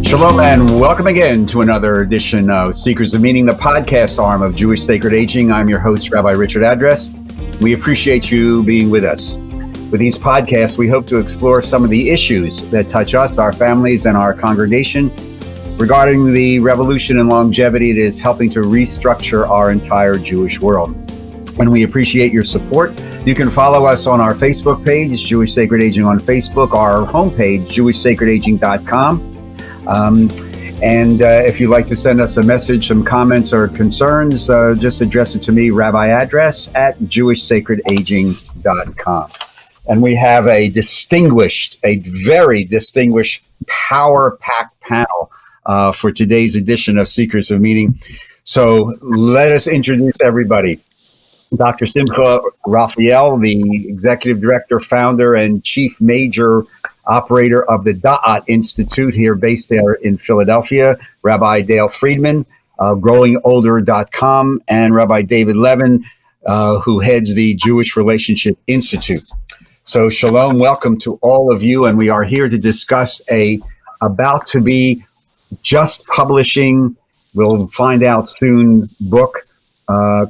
Shalom and welcome again to another edition of Seekers of Meaning, the podcast arm of Jewish Sacred Aging. I'm your host, Rabbi Richard Address. We appreciate you being with us. With these podcasts, we hope to explore some of the issues that touch us, our families, and our congregation regarding the revolution in longevity that is helping to restructure our entire Jewish world. And we appreciate your support. You can follow us on our Facebook page, Jewish Sacred Aging on Facebook, our homepage, jewishsacredaging.com. If you'd like to send us a message, some comments or concerns, just address it to me, Rabbi Address at jewishsacredaging.com. And we have a very distinguished, power-packed panel for today's edition of Seekers of Meaning. So let us introduce everybody. Dr. Simcha Raphael, the Executive Director, Founder, and Chief Major Operator of the Da'at Institute here, based there in Philadelphia. Rabbi Dale Friedman, growingolder.com, and Rabbi David Levin, who heads the Jewish Relationship Institute. So shalom, welcome to all of you, and we are here to discuss a about to be just publishing, we'll find out soon, book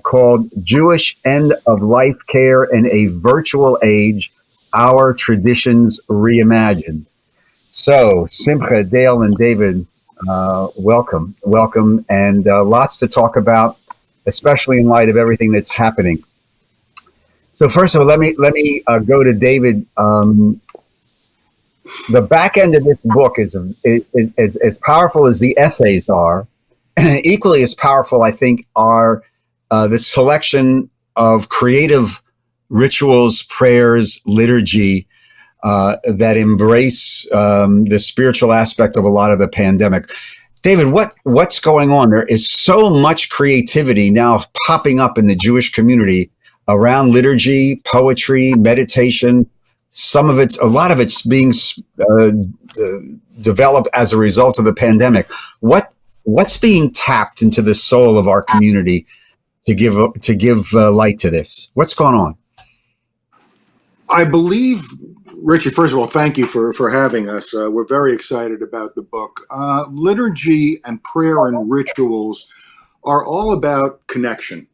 called Jewish End of Life Care in a Virtual Age, Our Traditions Reimagined. So, Simcha, Dale, and David, welcome, and lots to talk about, especially in light of everything that's happening. So, first of all, let me go to David. The back end of this book is as powerful as the essays are. Equally as powerful, I think, are the selection of creative rituals, prayers, liturgy that embrace the spiritual aspect of a lot of the pandemic. David, what's going on? There is so much creativity now popping up in the Jewish community around liturgy, poetry, meditation. A lot of it's being developed as a result of the pandemic. What's being tapped into the soul of our community to give light to this? What's going on? I believe, Richard, first of all, thank you for having us. We're very excited about the book. Liturgy and prayer and rituals are all about connection.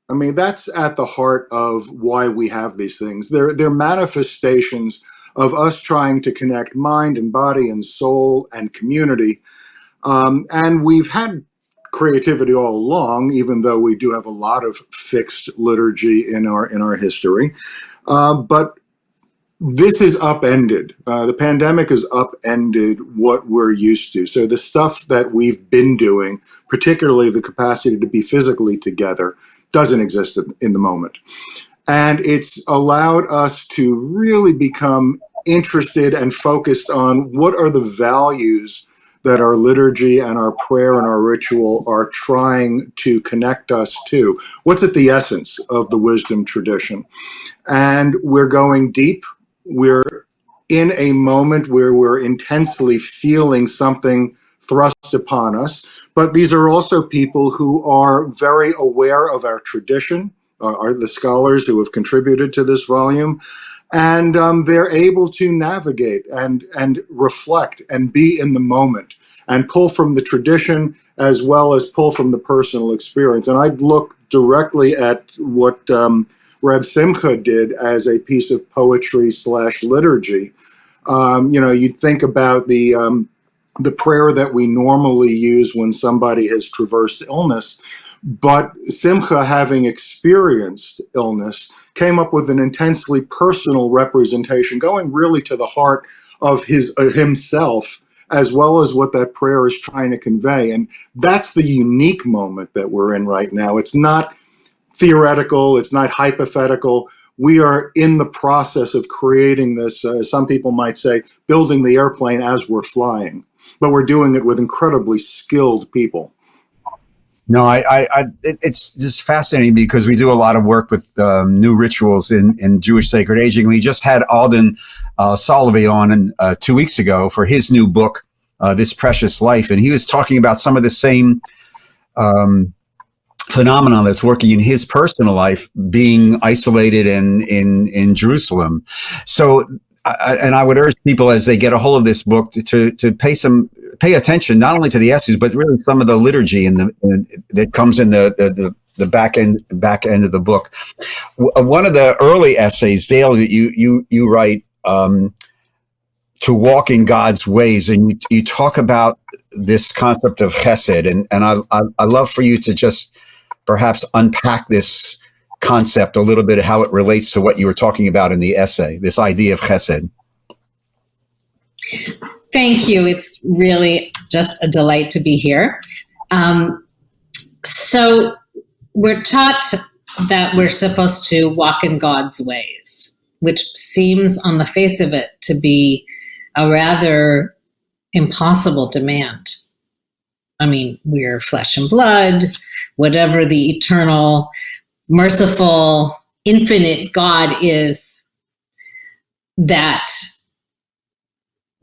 I mean, that's at the heart of why we have these things. They're manifestations of us trying to connect mind and body and soul and community. And we've had creativity all along, even though we do have a lot of fixed liturgy in our history. But this is upended. The pandemic has upended what we're used to. So the stuff that we've been doing, particularly the capacity to be physically together, doesn't exist in the moment. And it's allowed us to really become interested and focused on what are the values that our liturgy and our prayer and our ritual are trying to connect us to. What's at the essence of the wisdom tradition? And we're going deep. We're in a moment where we're intensely feeling something thrust upon us. But these are also people who are very aware of our tradition, are the scholars who have contributed to this volume. And they're able to navigate and reflect and be in the moment and pull from the tradition as well as pull from the personal experience. And I'd look directly at what Reb Simcha did as a piece of poetry / liturgy. You'd think about the prayer that we normally use when somebody has traversed illness, but Simcha, having experienced illness, came up with an intensely personal representation, going really to the heart of himself, as well as what that prayer is trying to convey. And that's the unique moment that we're in right now. It's not theoretical, it's not hypothetical. We are in the process of creating this, some people might say, building the airplane as we're flying. But we're doing it with incredibly skilled people. No, it's just fascinating because we do a lot of work with new rituals in Jewish Sacred Aging. We just had Alden Solovey on 2 weeks ago for his new book, This Precious Life. And he was talking about some of the same phenomenon that's working in his personal life, being isolated in Jerusalem. So, and I would urge people as they get a hold of this book to pay some pay attention not only to the essays, but really some of the liturgy that comes in the back end of the book. One of the early essays, Dale, that you write, to walk in God's ways, and you talk about this concept of chesed, and I love for you to just perhaps unpack this concept a little bit, how it relates to what you were talking about in the essay, this idea of chesed. Thank you. It's really just a delight to be here. So we're taught that we're supposed to walk in God's ways, which seems on the face of it to be a rather impossible demand. I mean, we're flesh and blood, whatever the eternal, merciful, infinite God is, that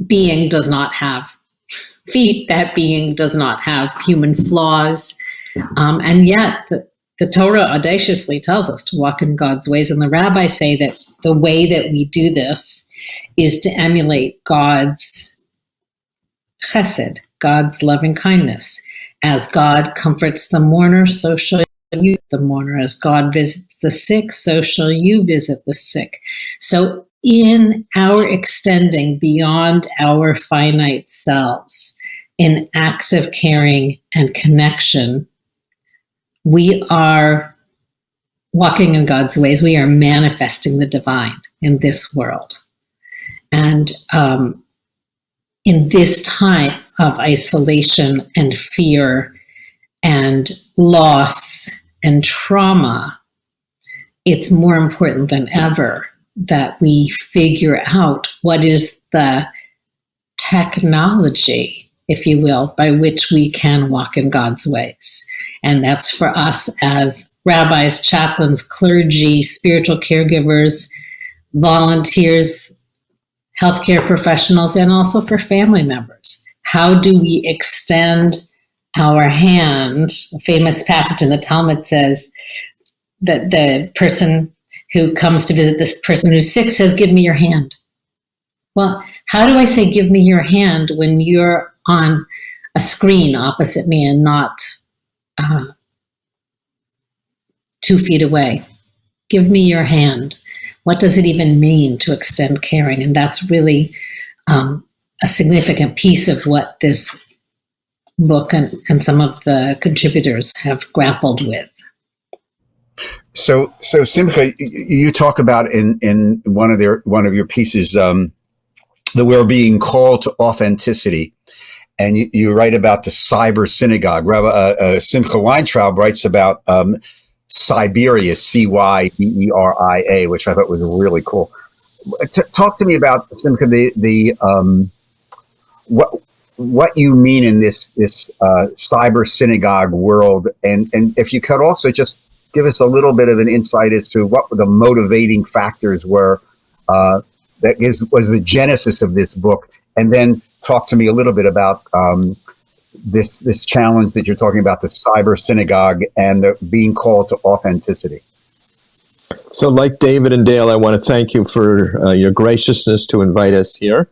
being does not have feet, that being does not have human flaws. And yet the Torah audaciously tells us to walk in God's ways. And the rabbis say that the way that we do this is to emulate God's chesed, God's loving kindness. As God comforts the mourner, so shall you the mourner. As God visits the sick, so shall you visit the sick. So in our extending beyond our finite selves, in acts of caring and connection, we are walking in God's ways. We are manifesting the divine in this world. And in this time of isolation and fear and loss and trauma, it's more important than ever that we figure out what is the technology, if you will, by which we can walk in God's ways. And that's for us as rabbis, chaplains, clergy, spiritual caregivers, volunteers, healthcare professionals, and also for family members. How do we extend our hand? A famous passage in the Talmud says that the person who comes to visit this person who's sick says, "Give me your hand." Well, how do I say, "Give me your hand," when you're on a screen opposite me and not 2 feet away? Give me your hand. What does it even mean to extend caring? And that's really a significant piece of what this book and some of the contributors have grappled with. So Simcha, you talk about in one of your pieces that we're being called to authenticity, and you write about the cyber synagogue. Rabbi Simcha Weintraub writes about Cyberia, Cyberia, which I thought was really cool. Talk to me about, Simcha, what you mean in this cyber synagogue world, and if you could also just give us a little bit of an insight as to what the motivating factors were was the genesis of this book, and then talk to me a little bit about this challenge that you're talking about, the cyber synagogue and being called to authenticity. So, like David and Dale, I want to thank you for your graciousness to invite us here.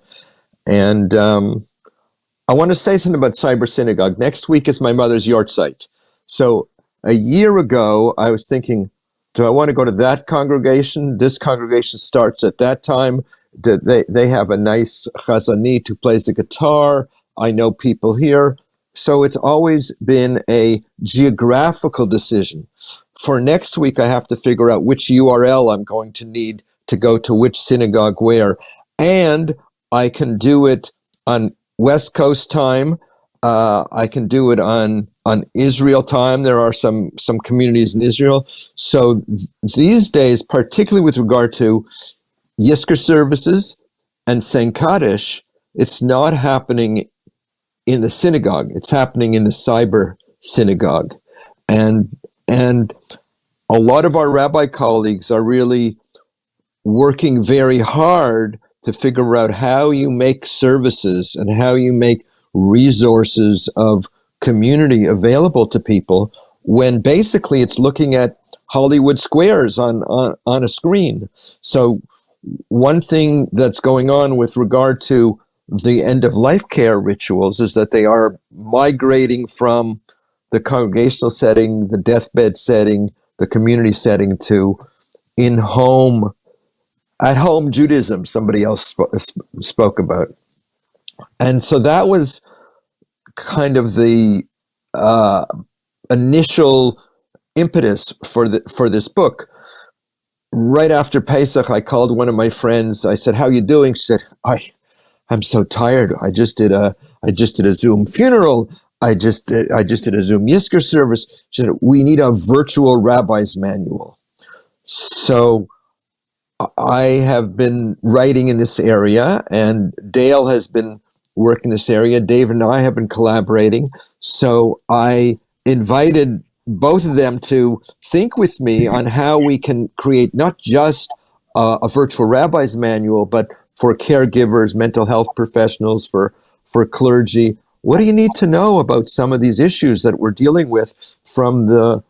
And I want to say something about Cyber Synagogue. Next week is my mother's yahrzeit. So a year ago, I was thinking, do I want to go to that congregation? This congregation starts at that time. They have a nice chazanit who plays the guitar. I know people here. So it's always been a geographical decision. For next week, I have to figure out which URL I'm going to need to go to which synagogue where. And I can do it on West Coast time. I can do it on Israel time. There are some communities in Israel. So these days, particularly with regard to Yizkor services and St. Kaddish, it's not happening in the synagogue. It's happening in the cyber synagogue. And a lot of our rabbi colleagues are really working very hard to figure out how you make services and how you make resources of community available to people when basically it's looking at Hollywood squares on a screen. So one thing that's going on with regard to the end-of-life care rituals is that they are migrating from the congregational setting, the deathbed setting, the community setting to at-home Judaism, somebody else spoke about. And so that was kind of the initial impetus for this book. Right after Pesach, I called one of my friends. I said, "How you doing?" She said, I'm so tired. I just did a Zoom funeral. I just did a Zoom Yisker service." She said, "We need a virtual rabbi's manual." So I have been writing in this area, and Dale has been working in this area. Dave and I have been collaborating. So I invited both of them to think with me on how we can create not just a virtual rabbi's manual, but for caregivers, mental health professionals, for clergy. What do you need to know about some of these issues that we're dealing with, from the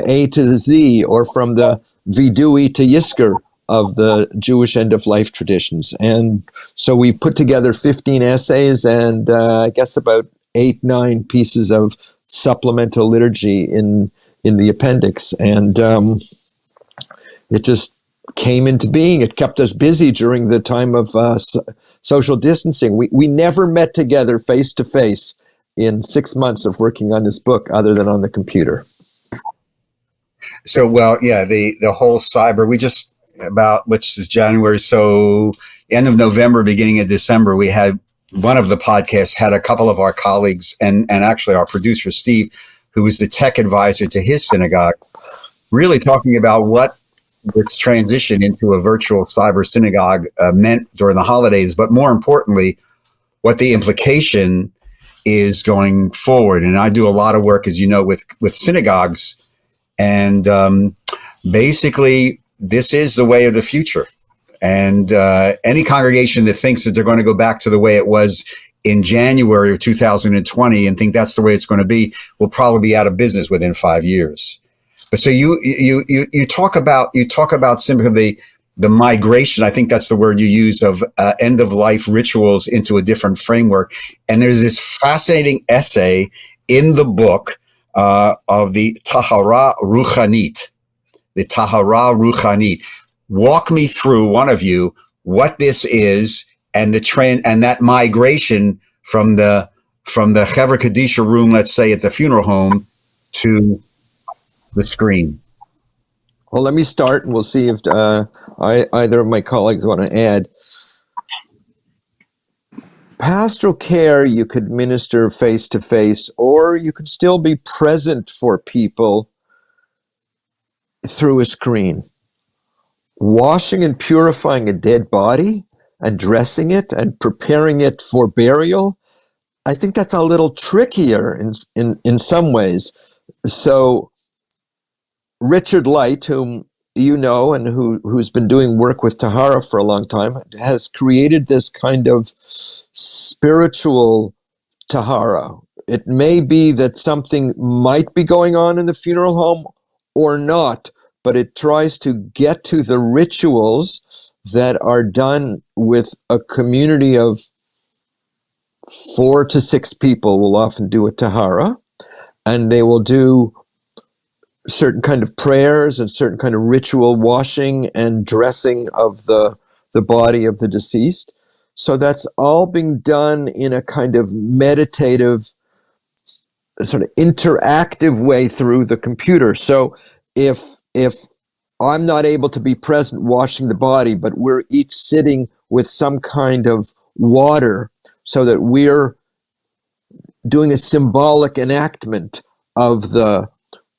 A to the Z, or from the Vidui to Yisker of the Jewish end-of-life traditions? And so we put together 15 essays and I guess about 8-9 pieces of supplemental liturgy in the appendix. And it just came into being. It kept us busy during the time of social distancing. We never met together face to face in 6 months of working on this book, other than on the computer. So, well, yeah, the whole cyber, we just about, which is January. So end of November, beginning of December, we had one of the podcasts had a couple of our colleagues and actually our producer, Steve, who was the tech advisor to his synagogue, really talking about what this transition into a virtual cyber synagogue meant during the holidays, but more importantly, what the implication is going forward. And I do a lot of work, as you know, with synagogues, and basically this is the way of the future. And any congregation that thinks that they're going to go back to the way it was in January of 2020 and think that's the way it's going to be will probably be out of business within 5 years. But so you talk about simply the migration. I think that's the word you use, of end of life rituals into a different framework. And there's this fascinating essay in the book of the Tahara Rukhani. The Tahara Rukhani. Walk me through, one of you, what this is, and the trend, and that migration from the Chevra Kadisha room, let's say at the funeral home, to the screen. Well, let me start, and we'll see if either of my colleagues want to add. Pastoral care you could minister face-to-face, or you could still be present for people through a screen. Washing and purifying a dead body and dressing it and preparing it for burial, I think that's a little trickier in some ways. So Richard Light, whom you know and who's been doing work with Tahara for a long time, has created this kind of spiritual Tahara. It may be that something might be going on in the funeral home or not, but it tries to get to the rituals that are done with a community of 4 to 6 people. Will often do a Tahara, and they will do certain kind of prayers and certain kind of ritual washing and dressing of the body of the deceased. So that's all being done in a kind of meditative, sort of interactive way through the computer. So if I'm not able to be present washing the body, but we're each sitting with some kind of water so that we're doing a symbolic enactment of the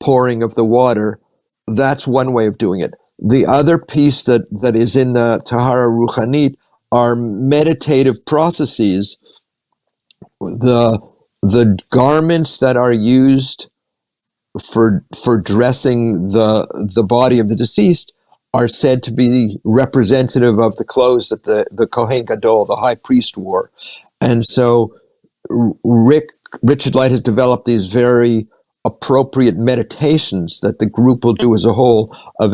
pouring of the water, that's one way of doing it. The other piece that is in the Tahara Rukhani are meditative processes. The garments that are used for dressing the body of the deceased are said to be representative of the clothes that the Cohen Gadol, the high priest, wore. And so Richard Light has developed these very appropriate meditations that the group will do as a whole of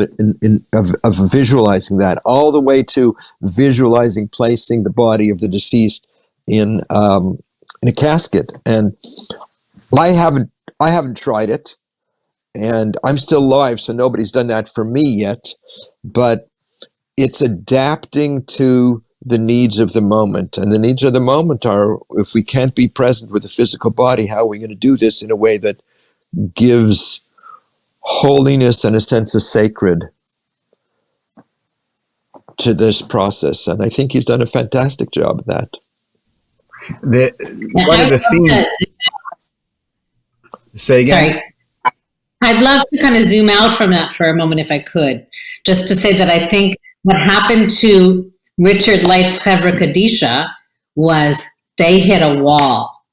visualizing that, all the way to visualizing placing the body of the deceased in a casket. And I haven't tried it, and I'm still alive, so nobody's done that for me yet. But it's adapting to the needs of the moment. And the needs of the moment are, if we can't be present with the physical body, how are we going to do this in a way that gives holiness and a sense of sacred to this process? And I think he's done a fantastic job of that. One of the themes. Say again. Sorry. I'd love to kind of zoom out from that for a moment if I could, just to say that I think what happened to Richard Light's Chevra Kadisha was they hit a wall.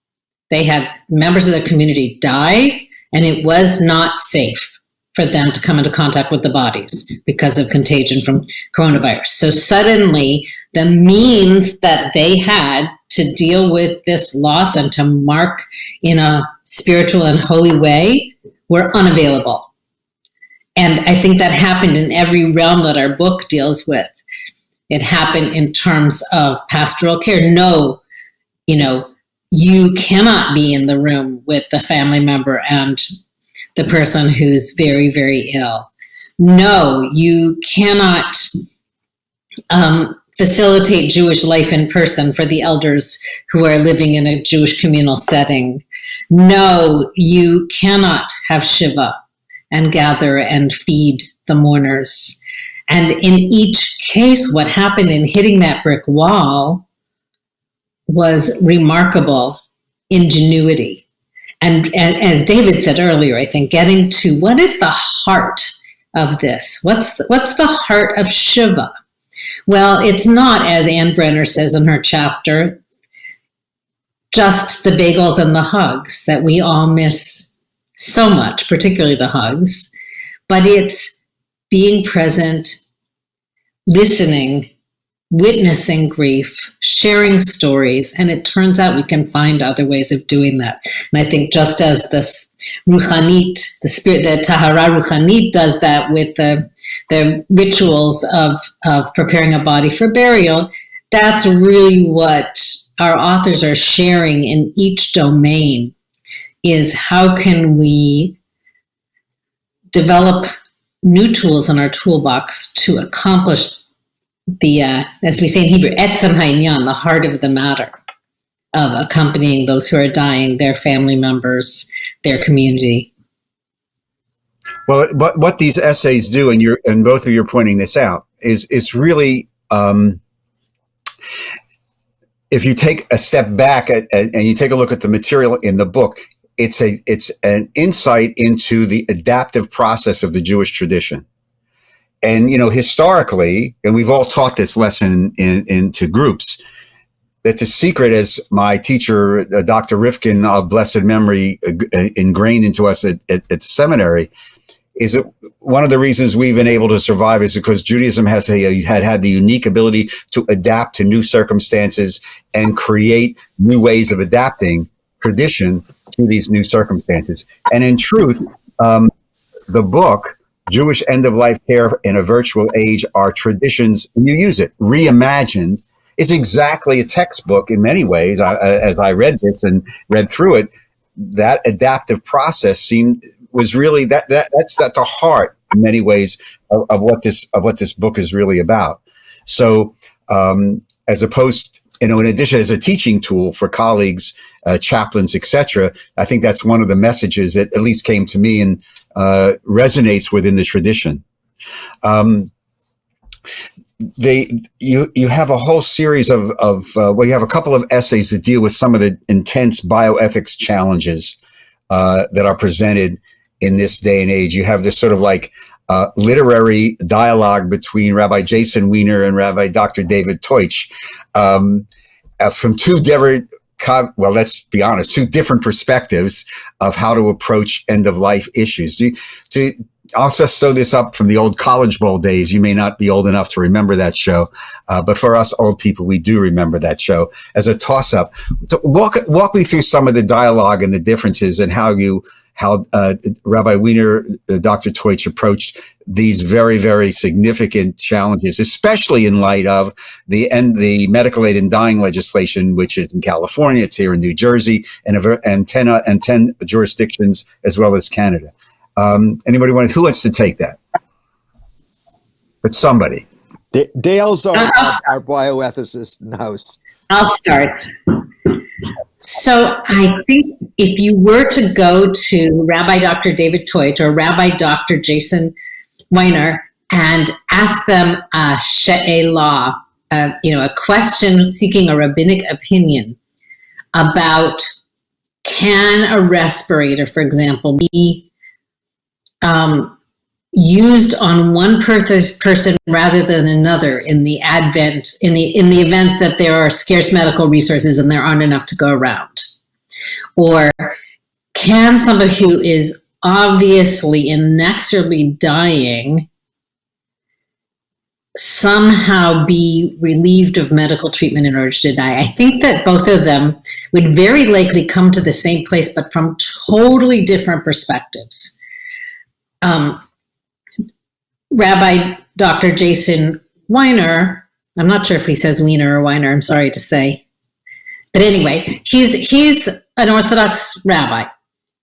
They had members of the community die, and it was not safe for them to come into contact with the bodies because of contagion from coronavirus. So suddenly, the means that they had to deal with this loss and to mark in a spiritual and holy way were unavailable. And I think that happened in every realm that our book deals with. It happened in terms of pastoral care. No, you cannot be in the room with the family member and the person who's very, very ill. No, you cannot facilitate Jewish life in person for the elders who are living in a Jewish communal setting. No, you cannot have Shiva and gather and feed the mourners. And in each case, what happened in hitting that brick wall was remarkable ingenuity. And as David said earlier, I think getting to what is the heart of this? What's the heart of Shiva? Well, it's not, as Ann Brenner says in her chapter, just the bagels and the hugs that we all miss so much, particularly the hugs, but it's being present, listening, witnessing grief, sharing stories, and it turns out we can find other ways of doing that. And I think just as this Ruchanit, the spirit, the Tahara Rukhani does that with the rituals of preparing a body for burial, that's really what our authors are sharing in each domain, is how can we develop new tools in our toolbox to accomplish the, as we say in Hebrew, etzem ha'inyan, the heart of the matter of accompanying those who are dying, their family members, their community. Well, what these essays do, and both of you are pointing this out, is really, if you take a step back and you take a look at the material in the book, it's an insight into the adaptive process of the Jewish tradition. And, historically, and we've all taught this lesson into groups, that the secret, as my teacher, Dr. Rifkin, of blessed memory, ingrained into us at the seminary, is that one of the reasons we've been able to survive is because Judaism had the unique ability to adapt to new circumstances and create new ways of adapting tradition to these new circumstances. And in truth, the book, Jewish End-of-Life Care in a Virtual Age, Our Traditions, and you use it, Reimagined, is exactly a textbook in many ways. As I read this and read through it, that adaptive process was really that's at the heart in many ways of what this book is really about. So as opposed, in addition, as a teaching tool for colleagues, chaplains, etc., I think that's one of the messages that at least came to me and resonates within the tradition. You have a whole series of you have a couple of essays that deal with some of the intense bioethics challenges that are presented in this day and age. You have this sort of like literary dialogue between Rabbi Jason Weiner and Rabbi Dr. David Teutsch from two different, let's be honest, two different perspectives of how to approach end-of-life issues. I'll just throw this up from the old College Bowl days. You may not be old enough to remember that show, but for us old people, we do remember that show as a toss-up. Walk me through some of the dialogue and the differences and how you how Rabbi Weiner, Dr. Teutsch approached these very, very significant challenges, especially in light of the medical aid in dying legislation, which is in California, it's here in New Jersey, and 10 jurisdictions as well as Canada. Who wants to take that? But somebody. Dale's our bioethicist in the house. I'll start. So I think if you were to go to Rabbi Dr. David Teutsch or Rabbi Dr. Jason Weiner and ask them a she'elah, a question seeking a rabbinic opinion about can a respirator, for example, be used on one person rather than another in the event that there are scarce medical resources and there aren't enough to go around? Or can somebody who is obviously inexorably dying somehow be relieved of medical treatment in order to die? I think that both of them would very likely come to the same place, but from totally different perspectives. Rabbi Dr. Jason Weiner, I'm not sure if he says Weiner or Weiner, I'm sorry to say. But anyway, he's an Orthodox rabbi,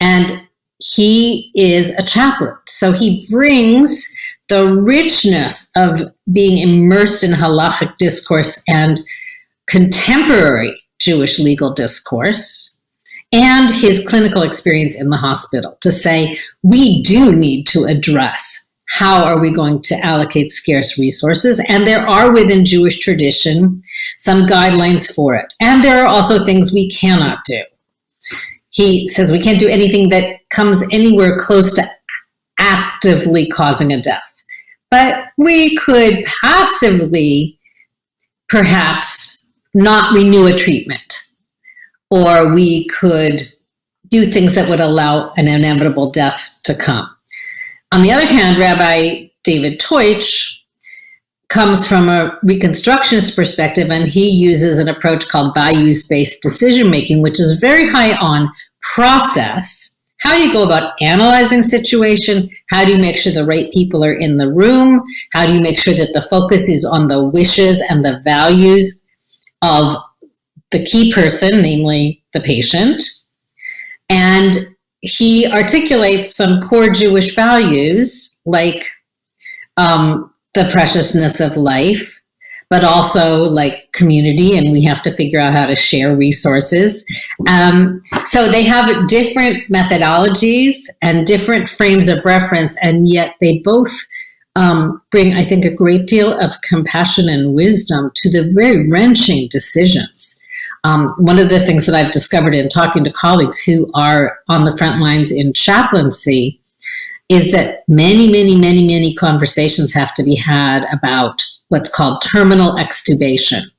and he is a chaplain. So he brings the richness of being immersed in halachic discourse and contemporary Jewish legal discourse, and his clinical experience in the hospital to say, we do need to address how are we going to allocate scarce resources? And there are within Jewish tradition some guidelines for it. And there are also things we cannot do. He says we can't do anything that comes anywhere close to actively causing a death. But we could passively perhaps not renew a treatment. Or we could do things that would allow an inevitable death to come. On the other hand, Rabbi David Teutsch comes from a Reconstructionist perspective, and he uses an approach called values-based decision-making, which is very high on process. How do you go about analyzing a situation? How do you make sure the right people are in the room? How do you make sure that the focus is on the wishes and the values of the key person, namely the patient? And he articulates some core Jewish values like the preciousness of life, but also like community, and we have to figure out how to share resources. So they have different methodologies and different frames of reference, and yet they both bring, I think, a great deal of compassion and wisdom to the very wrenching decisions. One of the things that I've discovered in talking to colleagues who are on the front lines in chaplaincy is that many conversations have to be had about what's called terminal extubation.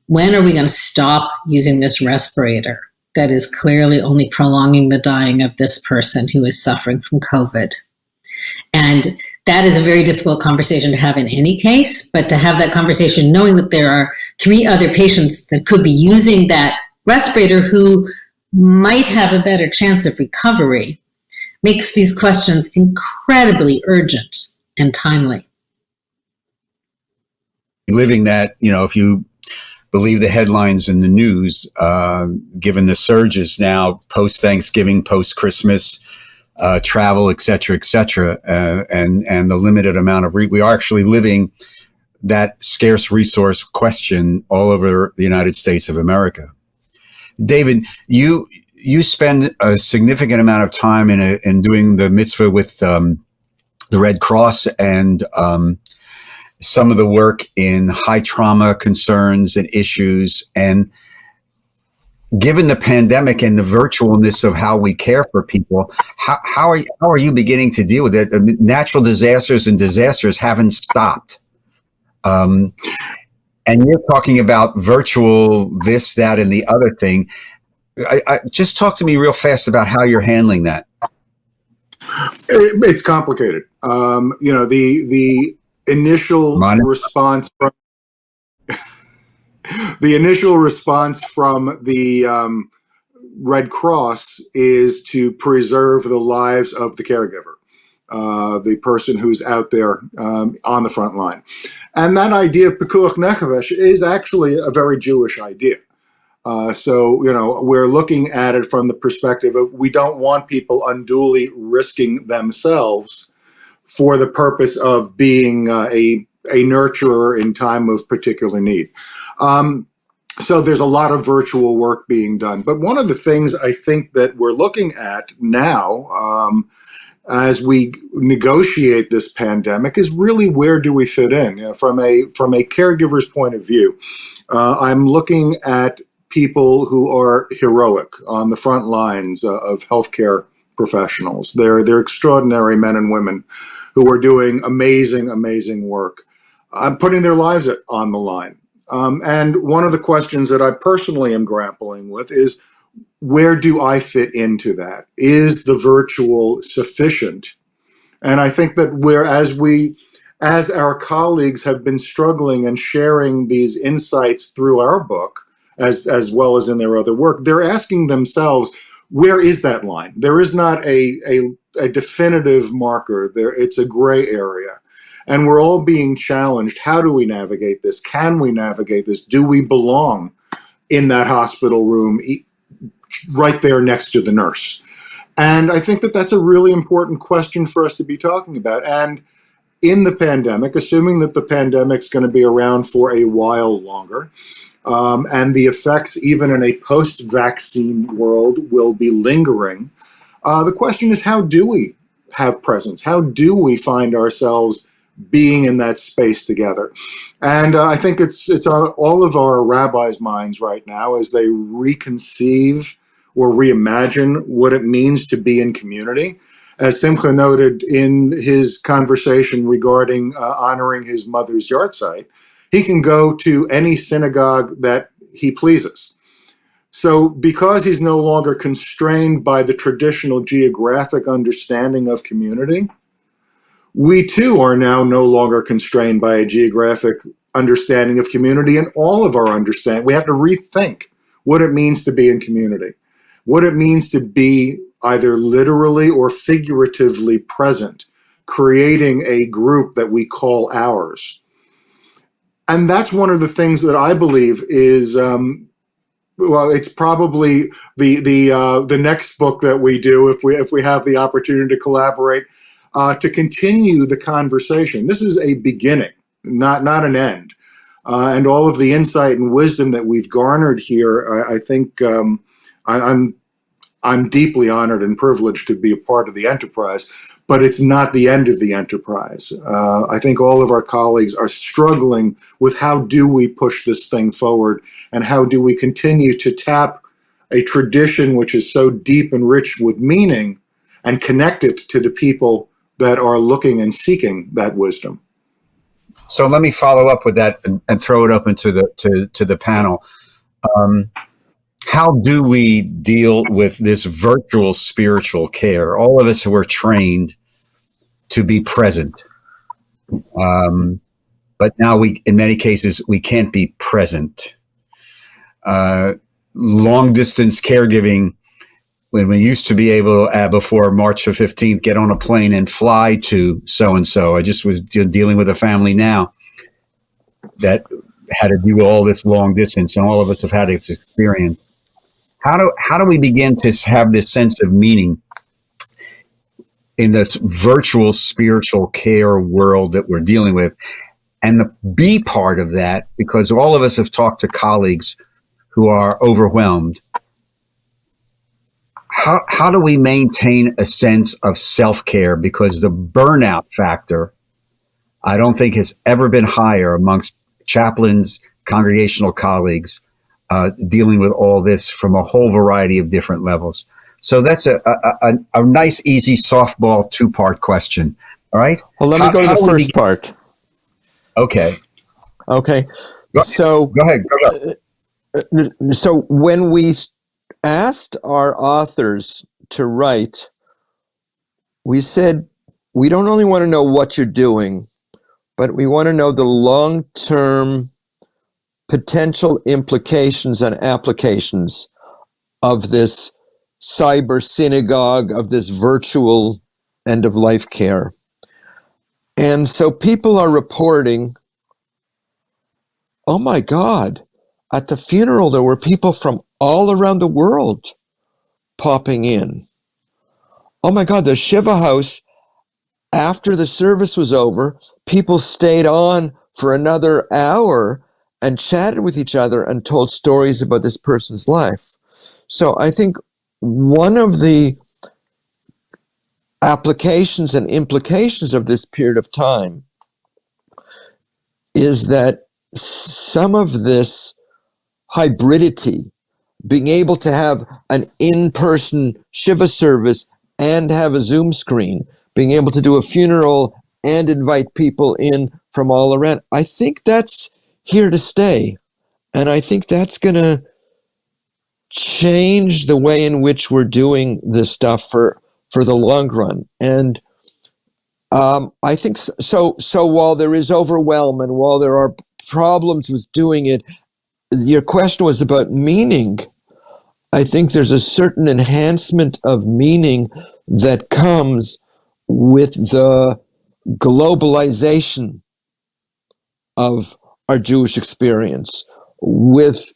When are we going to stop using this respirator that is clearly only prolonging the dying of this person who is suffering from COVID? And that is a very difficult conversation to have in any case, but to have that conversation knowing that there are 3 other patients that could be using that respirator who might have a better chance of recovery makes these questions incredibly urgent and timely. Living that, if you believe the headlines in the news, given the surges now post-Thanksgiving, post-Christmas, travel, et cetera, and the limited amount of we are actually living that scarce resource question all over the United States of America. David, you spend a significant amount of time in doing the mitzvah with the Red Cross and some of the work in high trauma concerns and issues. And given the pandemic and the virtualness of how we care for people, how are you beginning to deal with it? Natural disasters and disasters haven't stopped. And you're talking about virtual this, that, and the other thing. I just talk to me real fast about how you're handling that. It's complicated. The initial response from the Red Cross is to preserve the lives of the caregiver, the person who's out there on the front line. And that idea of pikuach nefesh is actually a very Jewish idea. So, we're looking at it from the perspective of we don't want people unduly risking themselves for the purpose of being a nurturer in time of particular need. So there's a lot of virtual work being done. But one of the things I think that we're looking at now, as we negotiate this pandemic, is really where do we fit in? From a caregiver's point of view, I'm looking at people who are heroic on the front lines of healthcare professionals. They're extraordinary men and women who are doing amazing, amazing work. I'm putting their lives on the line. And one of the questions that I personally am grappling with is, where do I fit into that? Is the virtual sufficient? And I think that as our colleagues have been struggling and sharing these insights through our book, as well as in their other work, they're asking themselves, where is that line? There is not a definitive marker there. It's a gray area. And we're all being challenged. How do we navigate this? Can we navigate this? Do we belong in that hospital room right there next to the nurse? And I think that that's a really important question for us to be talking about. And in the pandemic, assuming that the pandemic's going to be around for a while longer, and the effects, even in a post-vaccine world, will be lingering, the question is, how do we have presence? How do we find ourselves being in that space together? And I think it's on all of our rabbis' minds right now as they reconceive or reimagine what it means to be in community. As Simcha noted in his conversation regarding honoring his mother's yahrzeit, he can go to any synagogue that he pleases. So because he's no longer constrained by the traditional geographic understanding of community, we too are now no longer constrained by a geographic understanding of community, and all of our understanding. We have to rethink what it means to be in community, what it means to be either literally or figuratively present, creating a group that we call ours. And that's one of the things that I believe is, it's probably the next book that we do if we have the opportunity to collaborate, to continue the conversation. This is a beginning, not an end. And all of the insight and wisdom that we've garnered here, I think I'm deeply honored and privileged to be a part of the enterprise, but it's not the end of the enterprise. I think all of our colleagues are struggling with how do we push this thing forward, and how do we continue to tap a tradition which is so deep and rich with meaning and connect it to the people that are looking and seeking that wisdom. So let me follow up with that and throw it up into the panel. How do we deal with this virtual spiritual care? All of us who are trained to be present, but now in many cases, we can't be present. Long distance caregiving, when we used to be able, before March 15th, get on a plane and fly to so-and-so. I just was dealing with a family now that had to do all this long distance, and all of us have had this experience. How do we begin to have this sense of meaning in this virtual spiritual care world that we're dealing with? And the B part of that, because all of us have talked to colleagues who are overwhelmed, how do we maintain a sense of self-care? Because the burnout factor, I don't think, has ever been higher amongst chaplains, congregational colleagues, dealing with all this from a whole variety of different levels. So that's a nice, easy softball two-part question. All right. Well, let me go to the first part. Okay. So go ahead. So when we asked our authors to write, we said, we don't only want to know what you're doing, but we want to know the long-term potential implications and applications of this cyber synagogue, of this virtual end-of-life care. And so people are reporting, oh my God, at the funeral there were people from all around the world popping in. Oh my God, the Shiva house, after the service was over, people stayed on for another hour and chatted with each other and told stories about this person's life. So I think one of the applications and implications of this period of time is that some of this hybridity, being able to have an in-person Shiva service and have a Zoom screen, being able to do a funeral and invite people in from all around, I think that's here to stay. And I think that's going to change the way in which we're doing this stuff for the long run. And I think so while there is overwhelm and while there are problems with doing it, your question was about meaning. I think there's a certain enhancement of meaning that comes with the globalization of our Jewish experience, with,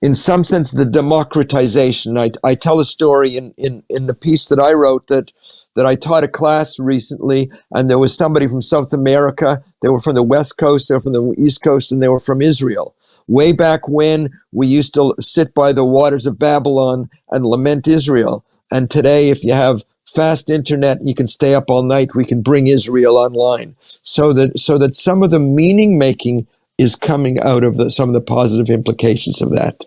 in some sense, the democratization. I tell a story in the piece that I wrote that I taught a class recently, and there was somebody from South America. They were from the West Coast, they were from the East Coast, and they were from Israel. Way back when we used to sit by the waters of Babylon and lament Israel. And today, if you have fast internet and you can stay up all night, we can bring Israel online. So that some of the meaning making is coming out of some of the positive implications of that.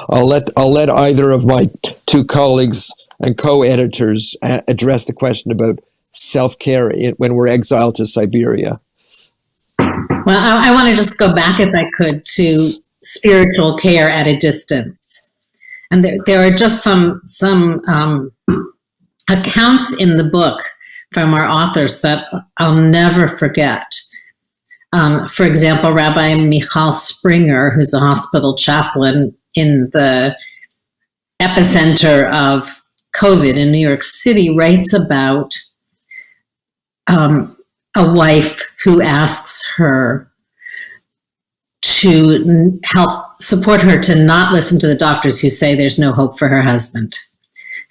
I'll let either of my two colleagues and co-editors address the question about self-care when we're exiled to Siberia. Well, I want to just go back, if I could, to spiritual care at a distance. And there are just some accounts in the book from our authors that I'll never forget. For example, Rabbi Michal Springer, who's a hospital chaplain in the epicenter of COVID in New York City, writes about a wife who asks her to help support her to not listen to the doctors who say there's no hope for her husband.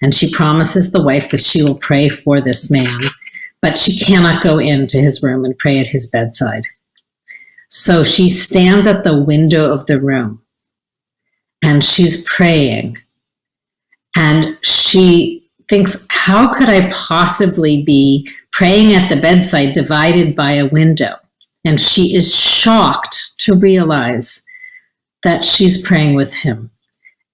And she promises the wife that she will pray for this man, but she cannot go into his room and pray at his bedside. So she stands at the window of the room and she's praying. And she thinks, how could I possibly be praying at the bedside divided by a window? And she is shocked to realize that she's praying with him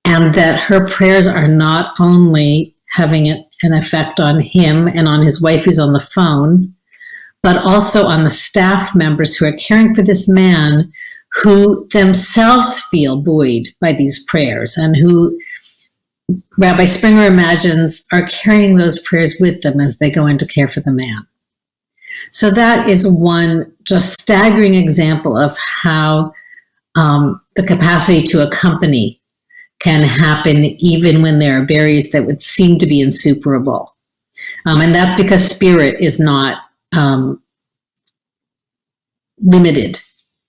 and that her prayers are not only having an effect on him and on his wife who's on the phone, but also on the staff members who are caring for this man who themselves feel buoyed by these prayers and who Rabbi Springer imagines are carrying those prayers with them as they go in to care for the man. So that is one just staggering example of how the capacity to accompany can happen even when there are barriers that would seem to be insuperable. And that's because spirit is not limited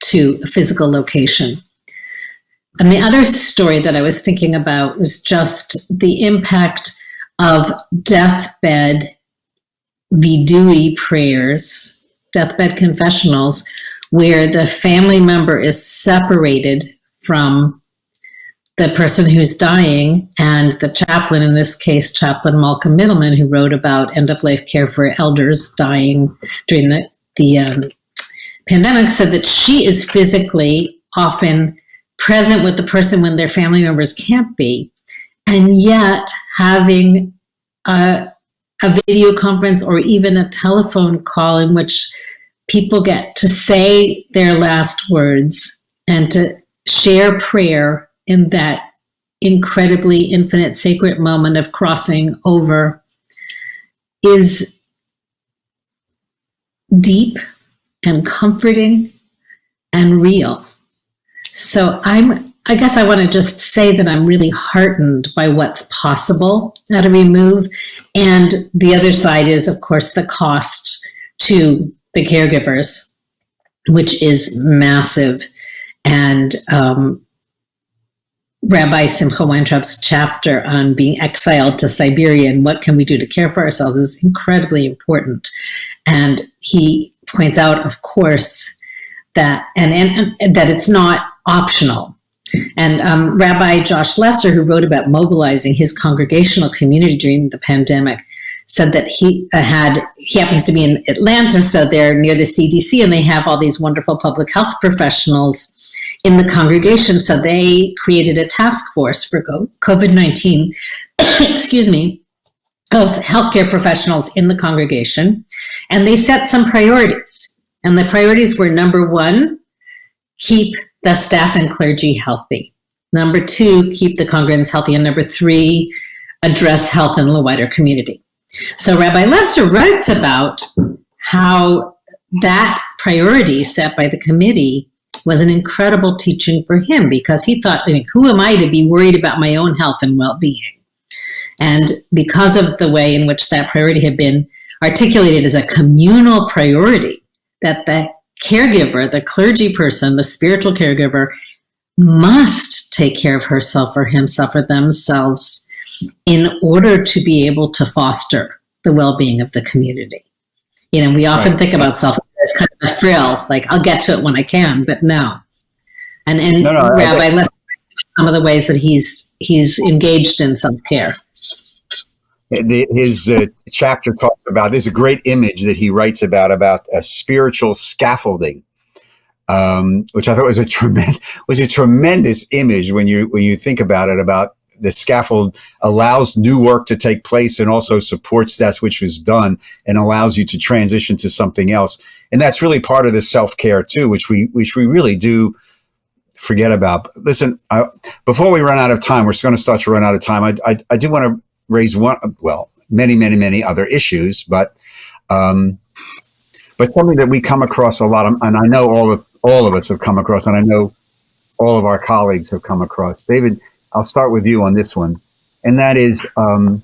to a physical location. And the other story that I was thinking about was just the impact of deathbed vidui prayers, deathbed confessionals, where the family member is separated from the person who's dying, and the chaplain, in this case, Chaplain Malcolm Middleman, who wrote about end-of-life care for elders dying during the pandemic, said that she is physically often present with the person when their family members can't be, and yet having a video conference or even a telephone call in which people get to say their last words and to share prayer in that incredibly infinite sacred moment of crossing over is deep and comforting and real. So I'm I guess I want to just say that I'm really heartened by what's possible at a remove. And the other side is, of course, the cost to the caregivers, which is massive. And Rabbi Simcha Weintraub's chapter on being exiled to Siberia and what can we do to care for ourselves is incredibly important. And he points out, of course, that and that it's not optional. And Rabbi Josh Lesser, who wrote about mobilizing his congregational community during the pandemic, said that he happens to be in Atlanta, so they're near the CDC, and they have all these wonderful public health professionals in the congregation. So they created a task force for COVID-19, excuse me, of healthcare professionals in the congregation, and they set some priorities. And the priorities were, number one, keep the staff and clergy healthy. Number two, keep the congregants healthy. And number three, address health in the wider community. So Rabbi Lesser writes about how that priority set by the committee was an incredible teaching for him, because he thought, who am I to be worried about my own health and well-being? And because of the way in which that priority had been articulated as a communal priority, that the caregiver, the clergy person, the spiritual caregiver, must take care of herself or himself or themselves in order to be able to foster the well-being of the community. We often think about self-care as kind of a frill, like I'll get to it when I can, but no. And Rabbi Lesser, some of the ways that he's engaged in self-care. His chapter talks about, there's a great image that he writes about a spiritual scaffolding, which I thought was a tremendous image when you think about it, about the scaffold allows new work to take place and also supports that which was done and allows you to transition to something else. And that's really part of the self-care too, which we really do forget about. Listen, before we run out of time, we're going to start to run out of time. I do want to raise many other issues, but something that we come across a lot of, and I know all of us have come across, and I know all of our colleagues have come across. David, I'll start with you on this one, and that is, how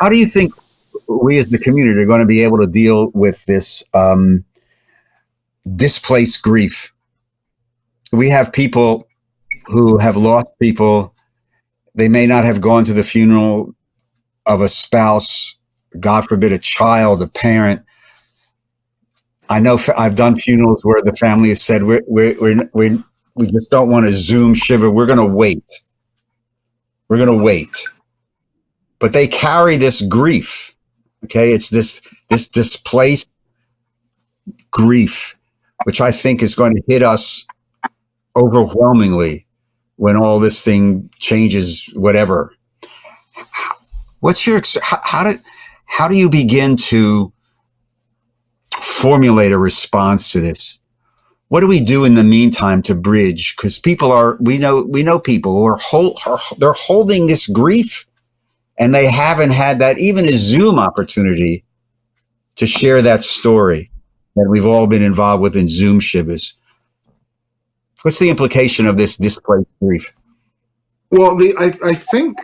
do you think we as the community are going to be able to deal with this displaced grief? We have people who have lost people. They may not have gone to the funeral of a spouse, God forbid, a child, a parent. I know I've done funerals where the family has said, we just don't want to Zoom shiver. We're going to wait. We're going to wait. But they carry this grief. Okay. It's this displaced grief, which I think is going to hit us overwhelmingly when all this thing changes, whatever. What's your, how do you begin to formulate a response to this? What do we do in the meantime to bridge? Because we know people who they're holding this grief, and they haven't had that, even a Zoom opportunity to share that story that we've all been involved with in Zoom shivers. What's the implication of this displaced grief? Well, I think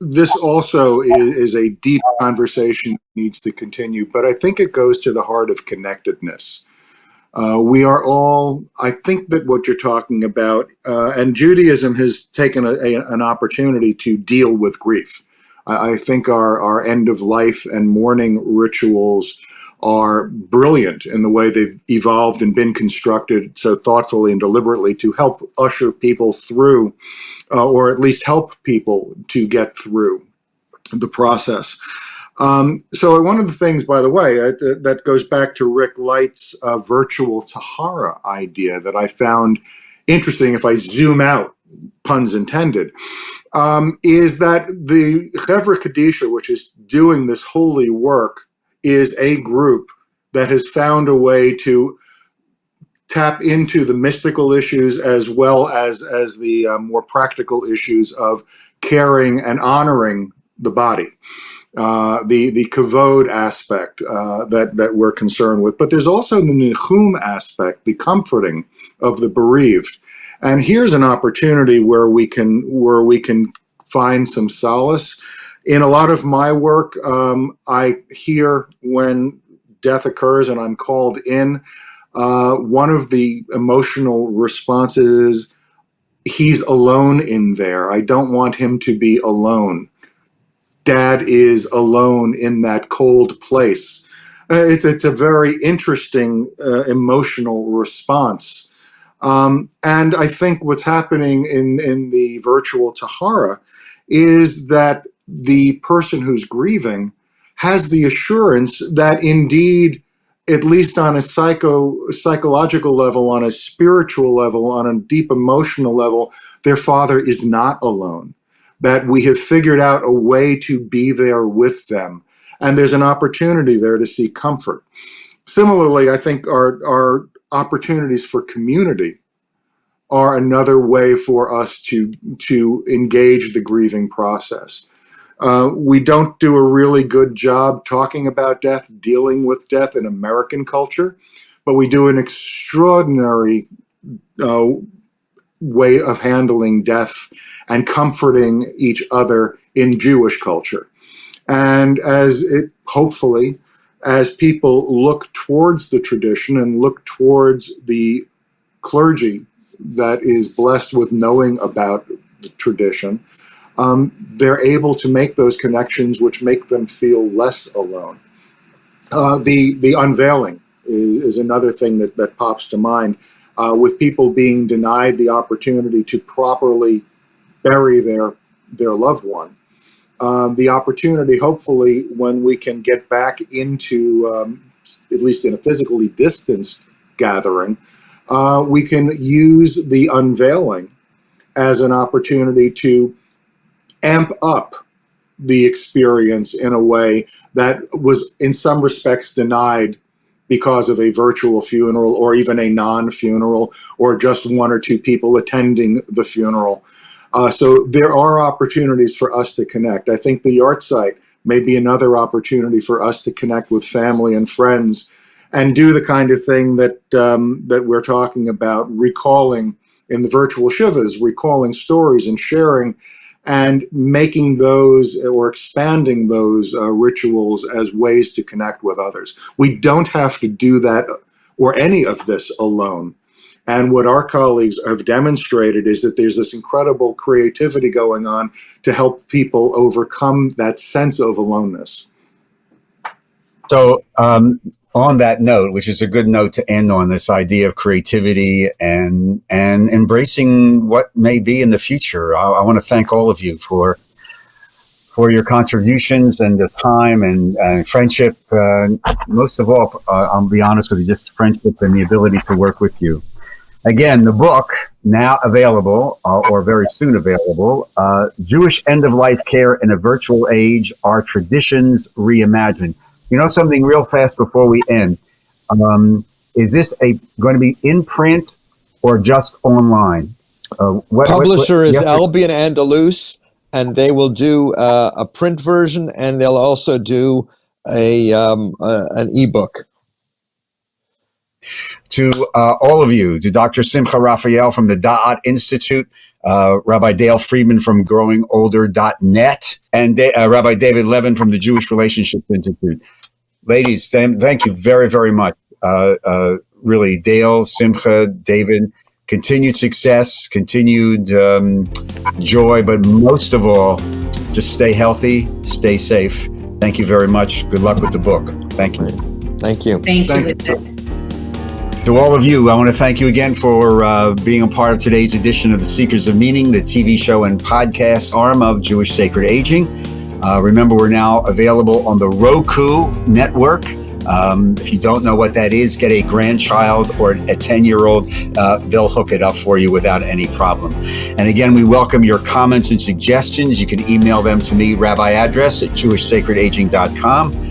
this also is a deep conversation that needs to continue, but I think it goes to the heart of connectedness. We are all, I think that what you're talking about, and Judaism has taken an opportunity to deal with grief. I think our end of life and mourning rituals are brilliant in the way they've evolved and been constructed so thoughtfully and deliberately to help usher people through, or at least help people to get through the process. So one of the things, by the way, that goes back to Rick Light's virtual Tahara idea that I found interesting, if I zoom out, puns intended, is that the Chevra Kadisha, which is doing this holy work, is a group that has found a way to tap into the mystical issues as well as the more practical issues of caring and honoring the body. the kavod aspect that we're concerned with. But there's also the nichum aspect, the comforting of the bereaved. And here's an opportunity where we can find some solace. In a lot of my work, I hear when death occurs and I'm called in, one of the emotional responses is, he's alone in there. I don't want him to be alone. Dad is alone in that cold place. It's a very interesting emotional response. And I think what's happening in the virtual Tahara is that the person who's grieving has the assurance that indeed, at least on a psychological level, on a spiritual level, on a deep emotional level, their father is not alone, that we have figured out a way to be there with them. And there's an opportunity there to see comfort. Similarly, I think our opportunities for community are another way for us to engage the grieving process. We don't do a really good job talking about death, dealing with death in American culture, but we do an extraordinary way of handling death and comforting each other in Jewish culture. And hopefully, as people look towards the tradition and look towards the clergy that is blessed with knowing about the tradition, they're able to make those connections which make them feel less alone. The unveiling is another thing that pops to mind, with people being denied the opportunity to properly bury their loved one. The opportunity, hopefully, when we can get back into, at least in a physically distanced gathering, we can use the unveiling as an opportunity to amp up the experience in a way that was in some respects denied because of a virtual funeral or even a non-funeral or just one or two people attending the funeral. So there are opportunities for us to connect. I think the art site may be another opportunity for us to connect with family and friends and do the kind of thing that we're talking about, recalling in the virtual shivas, recalling stories and sharing and making those or expanding those rituals as ways to connect with others. We don't have to do that or any of this alone. And what our colleagues have demonstrated is that there's this incredible creativity going on to help people overcome that sense of aloneness. So on that note, which is a good note to end on, this idea of creativity and embracing what may be in the future, I want to thank all of you for your contributions and the time and friendship. Most of all, I'll be honest with you, just friendship and the ability to work with you. Again, the book, now available, or very soon available, Jewish End-of-Life Care in a Virtual Age, Our Traditions Reimagined. You know something real fast before we end? Is this going to be in print or just online? Publisher is Albion Andalus, and they will do a print version, and they'll also do an ebook. To all of you, to Dr. Simcha Raphael from the Da'at Institute, Rabbi Dale Friedman from growingolder.net, and Rabbi David Levin from the Jewish Relationships Institute. Ladies, thank you very, very much. Really, Dale, Simcha, David, continued success, continued joy, but most of all, just stay healthy, stay safe. Thank you very much. Good luck with the book. Thank you. Thank you. Thank you. To all of you, I want to thank you again for being a part of today's edition of The Seekers of Meaning, the TV show and podcast arm of Jewish Sacred Aging. Remember, we're now available on the Roku network. If you don't know what that is, get a grandchild or a 10-year-old. They'll hook it up for you without any problem. And again, we welcome your comments and suggestions. You can email them to me, Rabbi address at jewishsacredaging.com.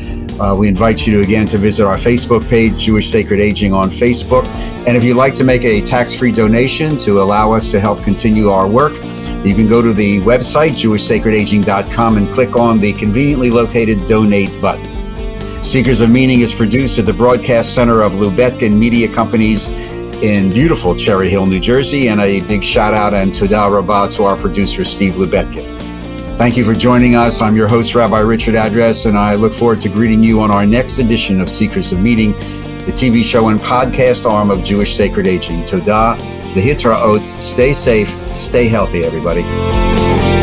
We invite you again to visit our Facebook page, Jewish Sacred Aging on Facebook. And if you'd like to make a tax-free donation to allow us to help continue our work, You can go to the website, jewishsacredaging.com, and click on the conveniently located Donate button. Seekers of Meaning is produced at the Broadcast Center of Lubetkin Media Companies in beautiful Cherry Hill, New Jersey, and a big shout out and Toda Rabah to our producer, Steve Lubetkin. Thank you for joining us. I'm your host, Rabbi Richard Address, and I look forward to greeting you on our next edition of Seekers of Meaning, the TV show and podcast arm of Jewish Sacred Aging. Toda, Lehitraot, stay safe, stay healthy, everybody.